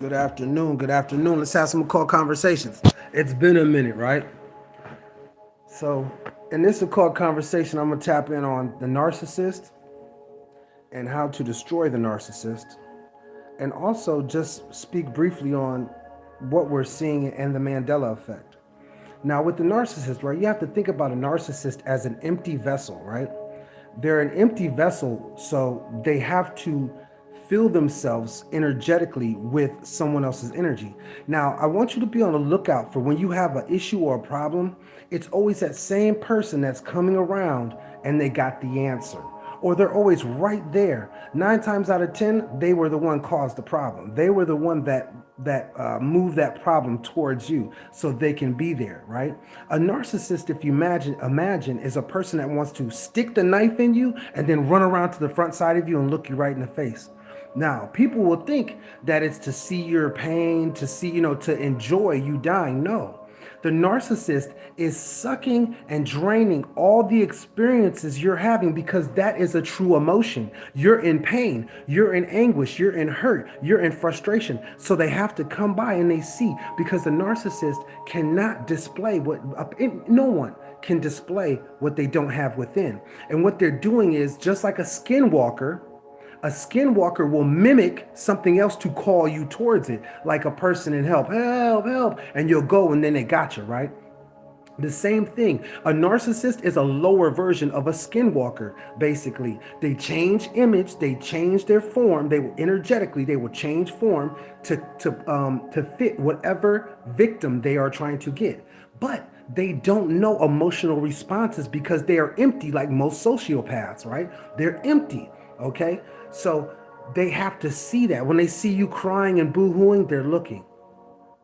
Good afternoon. Good afternoon. Let's have some occult conversations. It's been a minute, right? So, in this occult conversation, I'm going to tap in on the narcissist and how to destroy the narcissist, and also just speak briefly on what we're seeing and the Mandela effect. Now, with the narcissist, right, you have to think about a narcissist as an empty vessel, right? They're an empty vessel, so they have to fill themselves energetically with someone else's energy. Now, I want you to be on the lookout for when you have an issue or a problem, it's always that same person that's coming around and they got the answer. Or they're always right there. 9 times out of 10, they were the one caused the problem. They were the one that moved that problem towards you so they can be there, right? A narcissist, if you imagine is a person that wants to stick the knife in you and then run around to the front side of you and look you right in the face. Now, people will think that it's to see your pain, to see, to enjoy you dying. No. The narcissist is sucking and draining all the experiences you're having because that is a true emotion. You're in pain, you're in anguish, you're in hurt, you're in frustration. So they have to come by and they see, because the narcissist cannot display no one can display what they don't have within. And what they're doing is just like a skinwalker will mimic something else to call you towards it, like a person in help, help, help, and you'll go and then they got you, right? The same thing. A narcissist is a lower version of a skinwalker, basically. They change image, they change their form, they will change form to fit whatever victim they are trying to get. But they don't know emotional responses because they are empty, like most sociopaths, right? They're empty. Okay, so they have to see that. When they see you crying and boo-hooing, they're looking,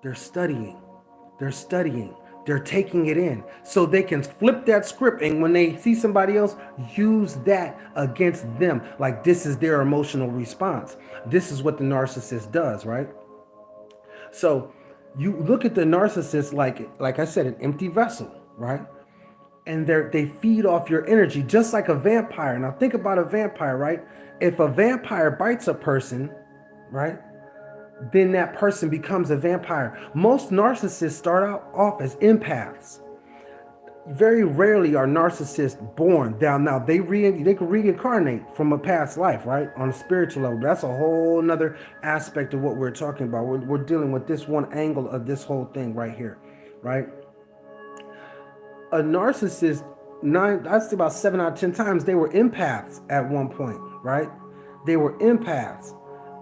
they're studying, they're studying, they're taking it in so they can flip that script. And when they see somebody else, use that against them. Like this is their emotional response. This is what the narcissist does, right? So you look at the narcissist like I said, an empty vessel, right? And they feed off your energy just like a vampire. Now think about a vampire, right? If a vampire bites a person, right, then that person becomes a vampire. Most narcissists start out off as empaths. Very rarely are narcissists born down. Now they can reincarnate from a past life, right, on a spiritual level. That's a whole nother aspect of what we're talking about. We're dealing with this one angle of this whole thing right here, right? A narcissist, I'd say about 7 out of 10 times, they were empaths at one point, right? They were empaths,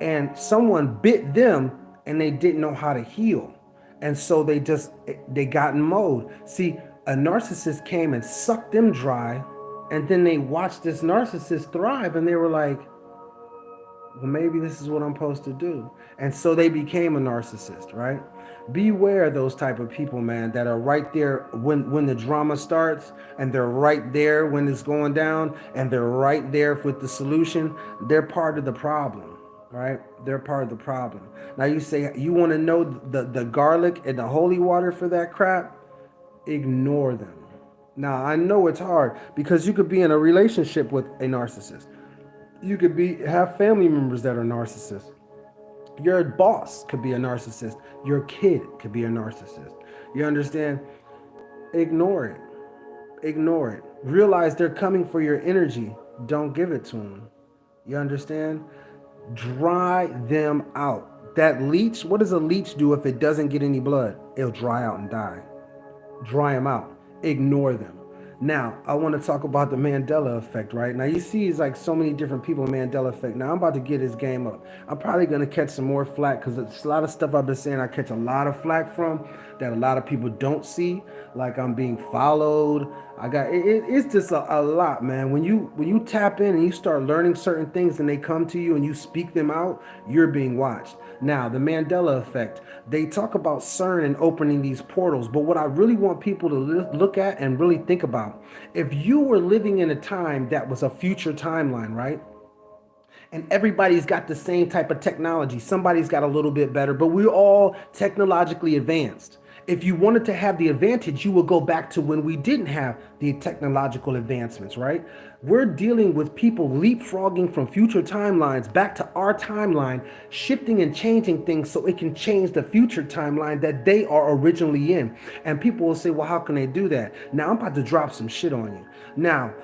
and someone bit them and they didn't know how to heal. And so they got in mode. See, a narcissist came and sucked them dry, and then they watched this narcissist thrive and they were like, well, maybe this is what I'm supposed to do. And so they became a narcissist, right? Beware those type of people, man, that are right there when the drama starts, and they're right there when it's going down, and they're right there with the solution. They're part of the problem, right? They're part of the problem. Now you say you want to know the garlic and the holy water for that crap? Ignore them. Now I know it's hard because you could be in a relationship with a narcissist. You could have family members that are narcissists. Your boss could be a narcissist. Your kid could be a narcissist. You understand? Ignore it. Ignore it. Realize they're coming for your energy. Don't give it to them. You understand? Dry them out. That leech, what does a leech do if it doesn't get any blood? It'll dry out and die. Dry them out. Ignore them. Now, I want to talk about the Mandela effect, right? Now, you see, it's like so many different people, Mandela effect. Now, I'm about to get his game up. I'm probably going to catch some more flack because it's a lot of stuff I've been saying I catch a lot of flack from that a lot of people don't see. Like I'm being followed. It's just a lot, man. When you tap in and you start learning certain things and they come to you and you speak them out, you're being watched. Now, the Mandela effect, they talk about CERN and opening these portals, but what I really want people to look at and really think about, if you were living in a time that was a future timeline, right? And everybody's got the same type of technology. Somebody's got a little bit better, but we're all technologically advanced. If you wanted to have the advantage, you would go back to when we didn't have the technological advancements, right? We're dealing with people leapfrogging from future timelines back to our timeline, shifting and changing things so it can change the future timeline that they are originally in. And people will say, well, how can they do that? Now, I'm about to drop some shit on you. Now,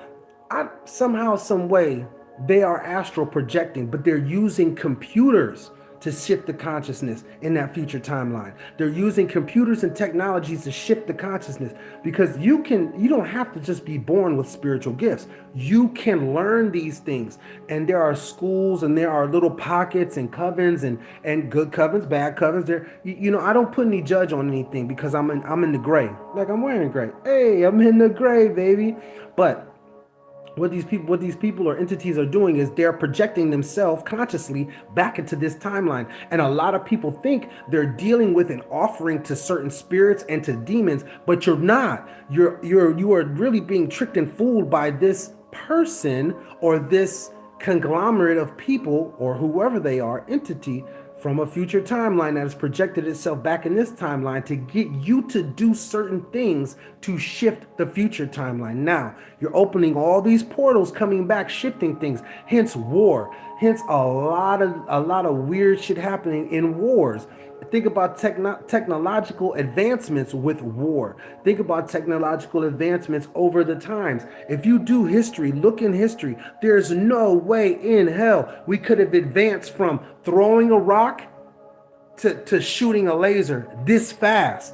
somehow, some way, they are astral projecting, but they're using computers to shift the consciousness in that future timeline. They're using computers and technologies to shift the consciousness, because you don't have to just be born with spiritual gifts. You can learn these things. And there are schools and there are little pockets and covens and good covens, bad covens. I don't put any judge on anything, because I'm in the gray. Like, I'm wearing gray. Hey, I'm in the gray, baby. But what these people or entities are doing is they're projecting themselves consciously back into this timeline. And a lot of people think they're dealing with an offering to certain spirits and to demons, but you're not. You are really being tricked and fooled by this person or this conglomerate of people, or whoever they are, entity from a future timeline that has projected itself back in this timeline to get you to do certain things to shift the future timeline. Now, you're opening all these portals, coming back, shifting things, hence war, hence a lot of weird shit happening in wars. Think about technological advancements with war. Think about technological advancements over the times. If you do history, look in history, there's no way in hell we could have advanced from throwing a rock to shooting a laser this fast.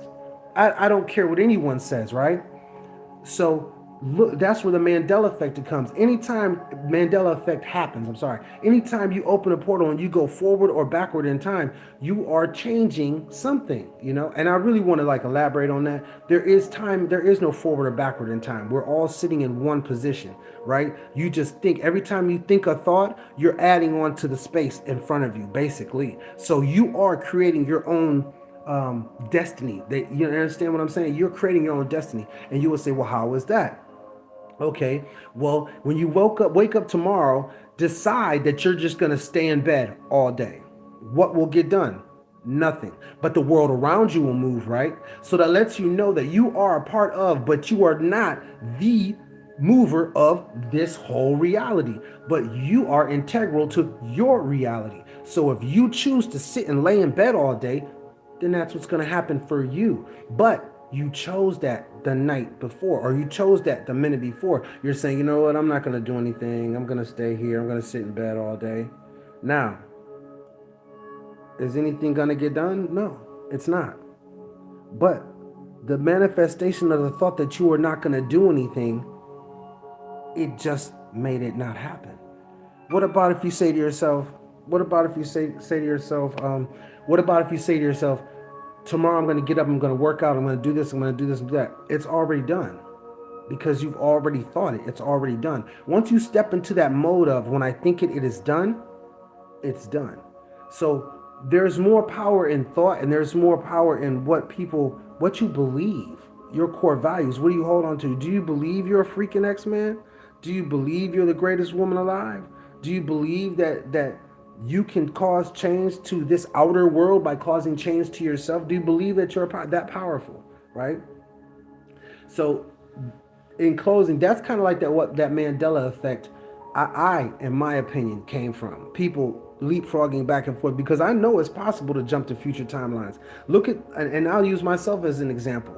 I don't care what anyone says, right? So look, that's where the Mandela effect comes. Anytime Mandela effect happens, anytime you open a portal and you go forward or backward in time, you are changing something, And I really want to elaborate on that. There is no forward or backward in time. We're all sitting in one position, right? You just think, every time you think a thought, you're adding on to the space in front of you, basically. So you are creating your own destiny. You understand what I'm saying? You're creating your own destiny. And you will say, well, how is that? Okay, well, when you wake up tomorrow, decide that you're just going to stay in bed all day. What will get done? Nothing. But the world around you will move, right? So that lets you know that you are a part of, but you are not the mover of this whole reality, but you are integral to your reality. So if you choose to sit and lay in bed all day, then that's what's going to happen for you. But you chose that the night before, or you chose that the minute before. You're saying, you know what, I'm not going to do anything. I'm going to stay here. I'm going to sit in bed all day. Now, is anything going to get done? No, it's not. But the manifestation of the thought that you are not going to do anything, it just made it not happen. What about if you say to yourself, what about if you say to yourself, tomorrow I'm going to get up, I'm going to work out, I'm going to do this, I'm going to do this and do that. It's already done, because you've already thought it. It's already done. Once you step into that mode of, when I think it is done, it's done. So there's more power in thought, and there's more power in what you believe, your core values. What do you hold on to? Do you believe you're a freaking X-Man? Do you believe you're the greatest woman alive? Do you believe that you can cause change to this outer world by causing change to yourself? Do you believe that you're that powerful, right? So in closing, that's kind of like that Mandela effect, in my opinion, came from. People leapfrogging back and forth, because I know it's possible to jump to future timelines. Look at, and I'll use myself as an example.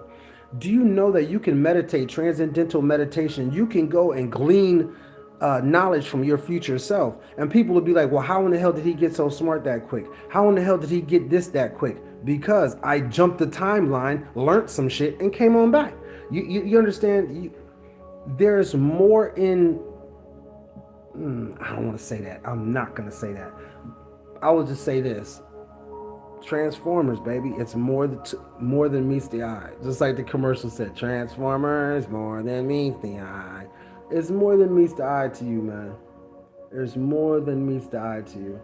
Do you know that you can meditate, transcendental meditation? You can go and glean knowledge from your future self. And people will be like, well, how in the hell did he get so smart that quick? How in the hell did he get this that quick? Because I jumped the timeline, learned some shit, and came on back. You understand? There's more in... I don't want to say that. I'm not going to say that. I will just say this. Transformers, baby, it's more than meets the eye. Just like the commercial said, Transformers, more than meets the eye. It's more than meets the eye to you, man. There's more than meets the eye to you.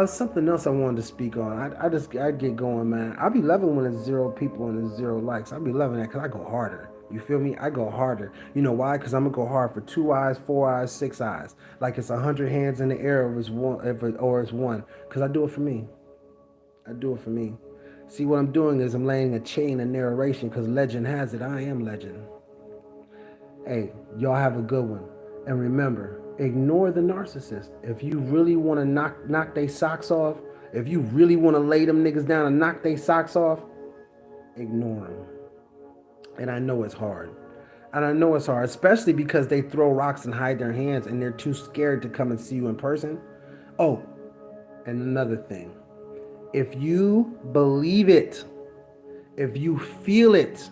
Something else I wanted to speak on. I get going, man. I be loving when it's 0 people and it's 0 likes. I be loving that, because I go harder. You feel me? I go harder. You know why? Because I'm going to go hard for 2 eyes, 4 eyes, 6 eyes. Like it's 100 hands in the air or it's one. Because I do it for me. I do it for me. See, what I'm doing is I'm laying a chain of narration because legend has it, I am legend. Hey, y'all have a good one. And remember, ignore the narcissist. If you really want to knock their socks off, if you really want to lay them niggas down and knock their socks off, ignore them. And I know it's hard. And I know it's hard, especially because they throw rocks and hide their hands and they're too scared to come and see you in person. Oh, and another thing. If you believe it, if you feel it,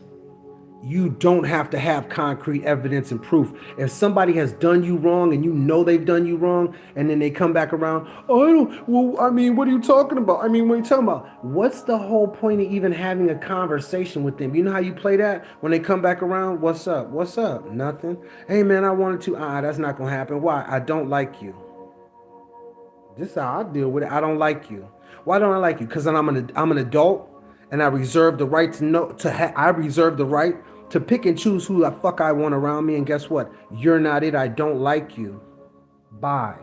you don't have to have concrete evidence and proof. If somebody has done you wrong and you know they've done you wrong, and then they come back around, oh, I mean, what are you talking about? I mean, what are you talking about? What's the whole point of even having a conversation with them? You know how you play that? When they come back around, what's up? What's up? Nothing. Hey, man, I wanted to. That's not going to happen. Why? I don't like you. This is how I deal with it. I don't like you. Why don't I like you? Because I'm an adult, and I reserve the right to know. I reserve the right to pick and choose who the fuck I want around me. And guess what? You're not it. I don't like you. Bye.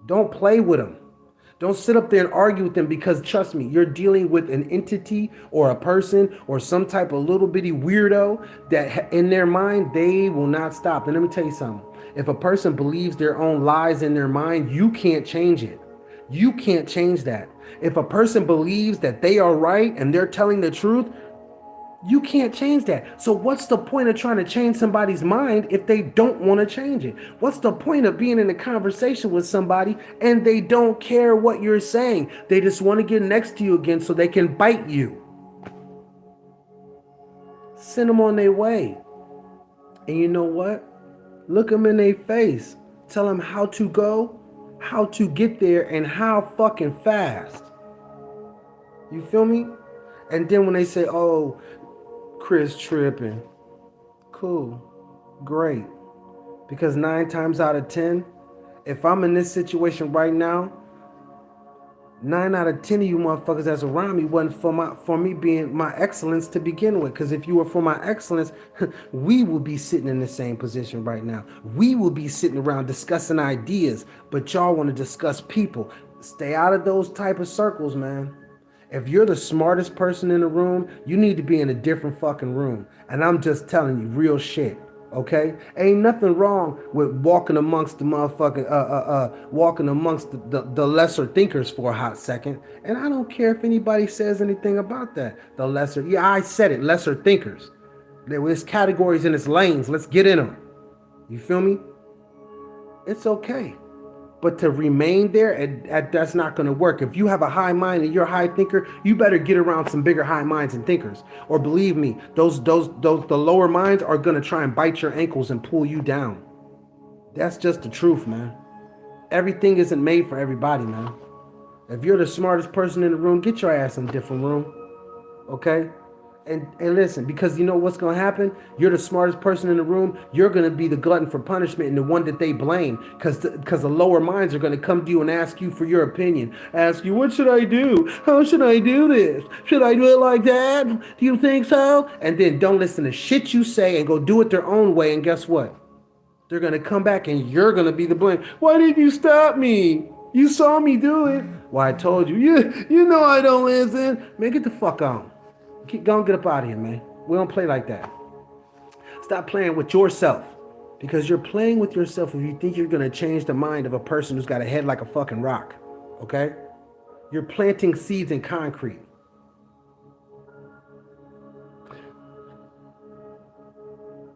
Don't play with them. Don't sit up there and argue with them, because trust me, you're dealing with an entity or a person or some type of little bitty weirdo that in their mind, they will not stop. And let me tell you something. If a person believes their own lies in their mind, you can't change it. You can't change that. If a person believes that they are right and they're telling the truth, you can't change that. So what's the point of trying to change somebody's mind if they don't want to change it? What's the point of being in a conversation with somebody and they don't care what you're saying? They just want to get next to you again so they can bite you. Send them on their way. And you know what? Look them in their face. Tell them how to go, how to get there, and how fucking fast. You feel me? And then when they say, oh, Chris tripping. Cool. Great. Because 9 times out of 10, if I'm in this situation right now, 9 out of 10 of you motherfuckers that's around me wasn't for me being my excellence to begin with. Because if you were for my excellence, we would be sitting in the same position right now. We will be sitting around discussing ideas, but y'all want to discuss people. Stay out of those type of circles, man. If you're the smartest person in the room, you need to be in a different fucking room. And I'm just telling you real shit, okay? Ain't nothing wrong with walking amongst the motherfucking, walking amongst the lesser thinkers for a hot second. And I don't care if anybody says anything about that. The lesser, yeah, I said it, lesser thinkers. There's categories and it's lanes. Let's get in them. You feel me? It's okay. But to remain there, that's not going to work. If you have a high mind and you're a high thinker, you better get around some bigger high minds and thinkers. Or believe me, the lower minds are going to try and bite your ankles and pull you down. That's just the truth, man. Everything isn't made for everybody, man. If you're the smartest person in the room, get your ass in a different room. Okay? And listen, because you know what's going to happen? You're the smartest person in the room. You're going to be the glutton for punishment and the one that they blame, because the lower minds are going to come to you and ask you for your opinion. Ask you, what should I do? How should I do this? Should I do it like that? Do you think so? And then don't listen to shit you say and go do it their own way. And guess what? They're going to come back and you're going to be the blame. Why did you stop me? You saw me do it. Well, I told you. You know I don't listen. Man, get the fuck on. Go and get up out of here, man. We don't play like that. Stop playing with yourself. Because you're playing with yourself if you think you're going to change the mind of a person who's got a head like a fucking rock. Okay? You're planting seeds in concrete.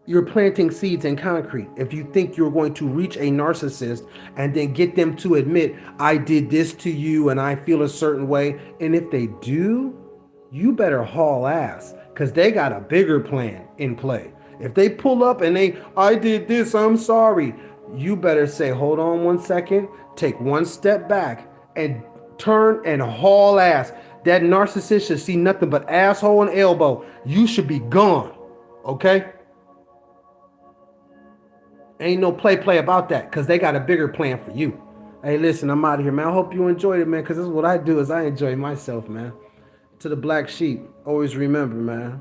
You're planting seeds in concrete if you think you're going to reach a narcissist and then get them to admit, I did this to you and I feel a certain way. And if they do, you better haul ass, because they got a bigger plan in play. If they pull up and I did this, I'm sorry. You better say, hold on 1 second, take 1 step back and turn and haul ass. That narcissist should see nothing but asshole and elbow. You should be gone, okay? Ain't no play about that, because they got a bigger plan for you. Hey, listen, I'm out of here, man. I hope you enjoyed it, man, because this is what I do is I enjoy myself, man. To the black sheep, always remember, man.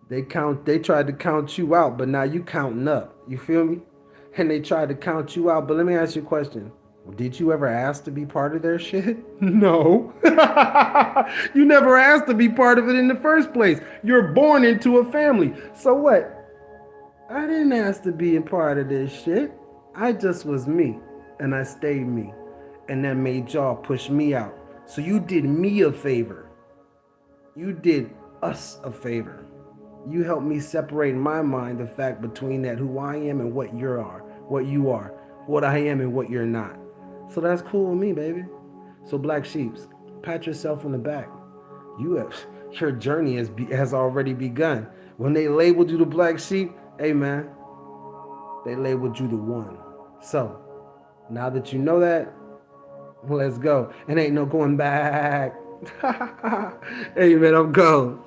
They tried to count you out, but now you counting up. You feel me? And they tried to count you out. But let me ask you a question. Did you ever ask to be part of their shit? No. You never asked to be part of it in the first place. You're born into a family. So what? I didn't ask to be a part of this shit. I just was me, and I stayed me. And that made y'all push me out. So you did me a favor. You did us a favor. You helped me separate in my mind the fact between that who I am and what you are, what I am and what you're not. So that's cool with me, baby. So Black Sheeps, pat yourself on the back. You have your journey has already begun. When they labeled you the Black Sheep, hey man, they labeled you the one. So now that you know that, let's go. And ain't no going back. Hey man, I'm gone.